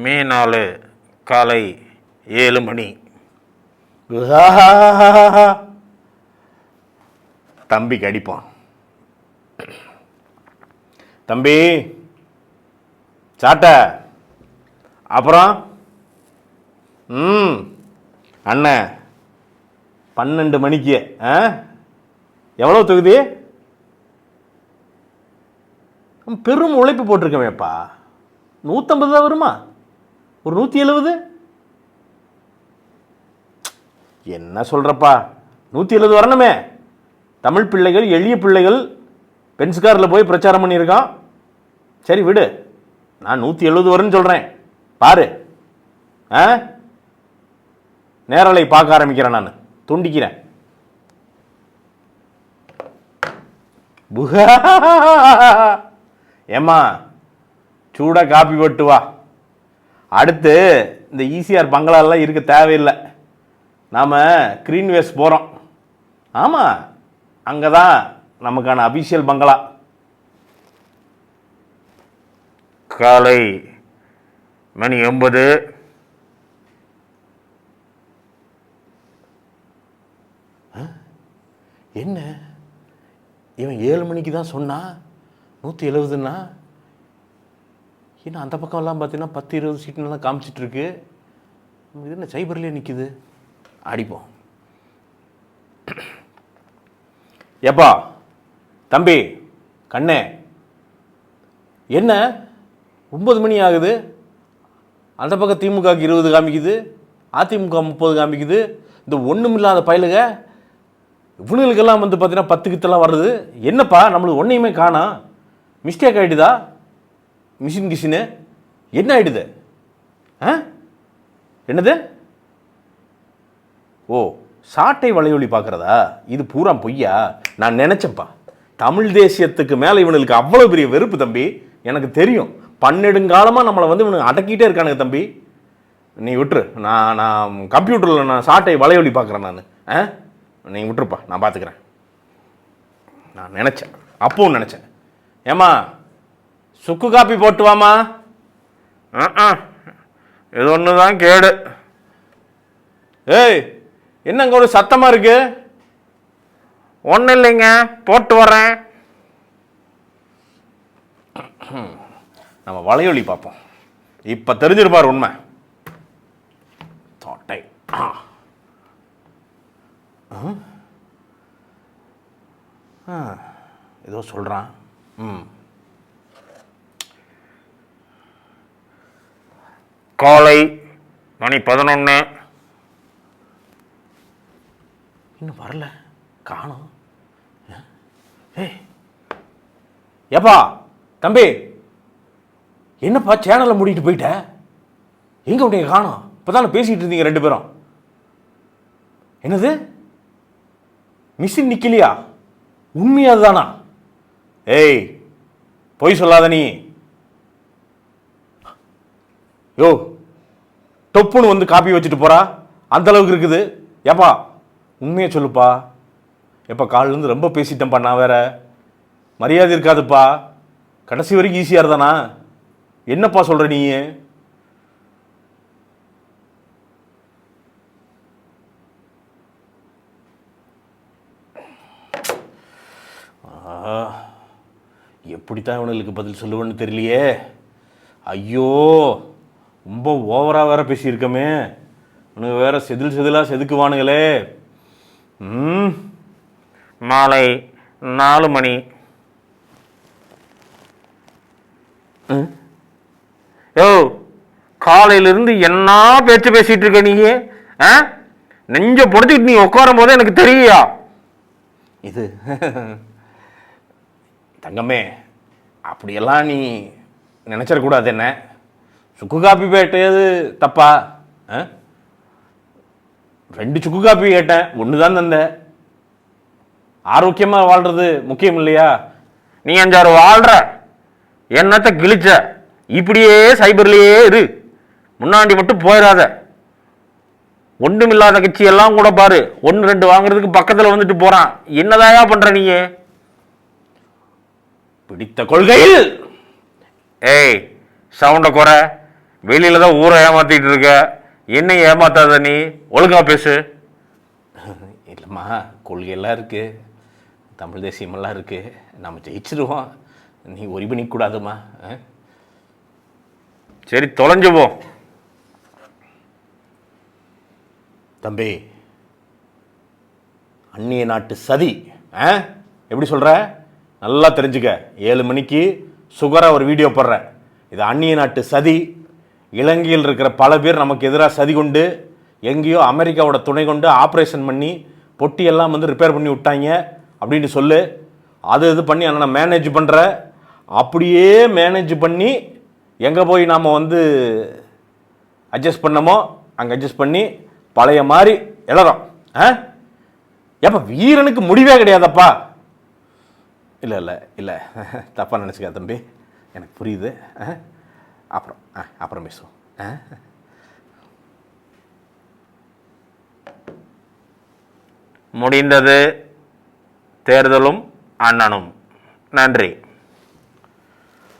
மே 4 காலை 7 மணி. தம்பிக்கு அடிப்பான். தம்பி சாட்ட அப்புறம் அண்ணன் 12 மணிக்கு எவ்வளோ தொகுதி? பெரும் உழைப்பு போட்டிருக்கவேப்பா. 150 தான் வருமா? ஒரு 170? என்ன சொல்கிறப்பா? 170 வரணுமே. தமிழ் பிள்ளைகள், எளிய பிள்ளைகள் பென்ஸ்காரில் போய் பிரச்சாரம் பண்ணியிருக்கான். சரி விடு, நான் 170 வரும்னு சொல்கிறேன். பாரு, நேரலை பார்க்க ஆரம்பிக்கிறேன். நான் துண்டிக்கிறேன். ஏம்மா சூடாக காப்பி போட்டு வா. அடுத்து இந்த ஈசிஆர் பங்களாலாம் இருக்க தேவையில்லை. நாம் கிரீன்வேஸ் போகிறோம். ஆமாம், அங்கே தான் நமக்கான அபிஷியல் பங்களா. காலை மணி 9. என்ன இவன் 7 மணிக்கு தான் சொன்னான் 170ன்னா? ஏன்னா அந்த பக்கம்லாம் பார்த்தீங்கன்னா 10-20 சீட்டுன்னு தான் காமிச்சிட்ருக்கு. இது என்ன சைபர்லேயே நிற்கிது? அடிப்போம். எப்பா தம்பி கண்ணே, என்ன 9 மணி ஆகுது? அந்த பக்கம் திமுகவுக்கு 20 காமிக்குது, அதிமுக 30 காமிக்குது. இந்த ஒன்றுமில்லாத பயலுக இவனுங்களுக்கெல்லாம் வந்து பார்த்தீங்கன்னா 10 கிட்டலாம் வருது. என்னப்பா நம்மளுக்கு ஒன்றையுமே காணோம்? மிஸ்டேக் ஆகிடுதா? கிஷினு என்ன ஆகிடுது? என்னது? ஓ, சாட்டை வலையொலி பார்க்குறதா? இது பூரா பொய்யா? நான் நினச்சேன்ப்பா, தமிழ் தேசியத்துக்கு மேலே இவனுக்கு அவ்வளோ பெரிய வெறுப்பு தம்பி. எனக்கு தெரியும். பன்னெடுங்காலமாக நம்மளை வந்து இவனுக்கு அடக்கிட்டே இருக்கானுங்க தம்பி. நீ விட்டுரு. நான் கம்ப்யூட்டரில் நான் சாட்டை வலையொலி பார்க்குறேன். நான் நீங்கள் விட்டுருப்பா, நான் பார்த்துக்கிறேன். நான் நினச்சேன், அப்பவும் நினச்சேன். ஏம்மா சுக்கு காப்பி போட்டு வாமா. இது ஒன்று தான் கேடு. ஏய், என்ன அங்கே ஒரு சத்தமாக இருக்கு? ஒன்றும் இல்லைங்க, போட்டு வரேன். நம்ம வலையொலி பார்ப்போம். இப்போ தெரிஞ்சிருப்பார் உண்மை. தோட்டை ஏதோ சொல்கிறான். காலை மணி 11. இன்னும் வரல, காணோம். ஏய் ஏப்பா தம்பி, என்னப்பா சேனலை மூடிட்டு போயிட்ட? எங்கே உடைய காணோம்? இப்போ தானே பேசிகிட்டு இருந்தீங்க 2 பேரும். என்னது, மிஷின் நிற்கலையா? உண்மையாது தானா? ஏய் பொய் சொல்லாத நீ. யோ, டொப்புன்னு வந்து காப்பி வச்சுட்டு போறா, அந்த அளவுக்கு இருக்குது. ஏப்பா உண்மையை சொல்லுப்பா. எப்பா காலிலேருந்து ரொம்ப பேசிட்டேன்ப்பா. நான் வேற மரியாதை இருக்காதுப்பா. கடைசி வரைக்கும் ஈஸியாக தானா? என்னப்பா சொல்கிற நீ? எப்படித்தான் இவனுக்கு பதில் சொல்லுவேன்னு தெரியலையே. ஐயோ, ரொம்ப ஓவராக வேற பேசியிருக்கமே. இவனுக்கு வேற செதிலாக செதுக்குவானுங்களே. மாலை 4 மணி. யோ, காலையிலிருந்து என்ன பேச்சு பேசிட்டு இருக்க நீ? நெஞ்ச புடிச்சிட்டு நீ உட்காரும் போதே எனக்கு தெரியா? இது தங்கமே, அப்படியெல்லாம் நீ நினச்சிடக்கூடாது. என்ன சுக்கு காப்பி போட்டது தப்பா? 2 சுக்கு காப்பி கேட்டேன், 1 தான் தந்த. ஆரோக்கியமாக வாழ்றது முக்கியம் இல்லையா? நீ 5-6 வாழ்ற, என்னத்தை கிழிச்ச? இப்படியே சைபர்லேயே இரு, முன்னாடி மட்டும் போயிடாத. ஒன்றுமில்லாத கட்சி எல்லாம் கூட பாரு 1-2 வாங்குறதுக்கு பக்கத்தில் வந்துட்டு போறான். என்னதாயா பண்ற நீ? பிடித்த கொள்கையில் ஏய் சவுண்ட குறை. வெளியில தான் ஊரை ஏமாத்திட்டு இருக்க, என்னை ஏமாத்தாத, நீ ஒழுங்கா பேசு. இல்லைம்மா, கொள்கையெல்லாம் இருக்கு, தமிழ் தேசியமெல்லாம் இருக்கு, நம்ம ஜெயிச்சிருவோம், நீ ஒரி பண்ணிக்கூடாதுமா. சரி, தொலைஞ்சு போ. தம்பி, அந்நிய நாட்டு சதி எப்படி சொல்ற? நல்லா தெரிஞ்சுக்க. 7 மணிக்கு சுகரா ஒரு வீடியோ போடுறேன். இது அந்நிய நாட்டு சதி. இலங்கையில் இருக்கிற பல பேர் நமக்கு எதிராக சதி கொண்டு எங்கேயோ அமெரிக்காவோட துணை கொண்டு ஆப்ரேஷன் பண்ணி பொட்டியெல்லாம் வந்து ரிப்பேர் பண்ணி விட்டாங்க அப்படின்னு சொல்லு. அது இது பண்ணி நான் மேனேஜ் பண்ணுற, அப்படியே மேனேஜ் பண்ணி எங்கே போய் நாம் வந்து அட்ஜஸ்ட் பண்ணமோ அங்கே அட்ஜஸ்ட் பண்ணி பழைய மாதிரி எழறோம். ஏப்பா, வீரனுக்கு முடிவே கிடையாதப்பா. இல்லை இல்லை இல்லை, தப்பாக நினச்சிக்க தம்பி, எனக்கு புரியுது. அப்புறம் பேசுவோம். முடிந்தது தேர்தலும் அண்ணனும். நன்றி.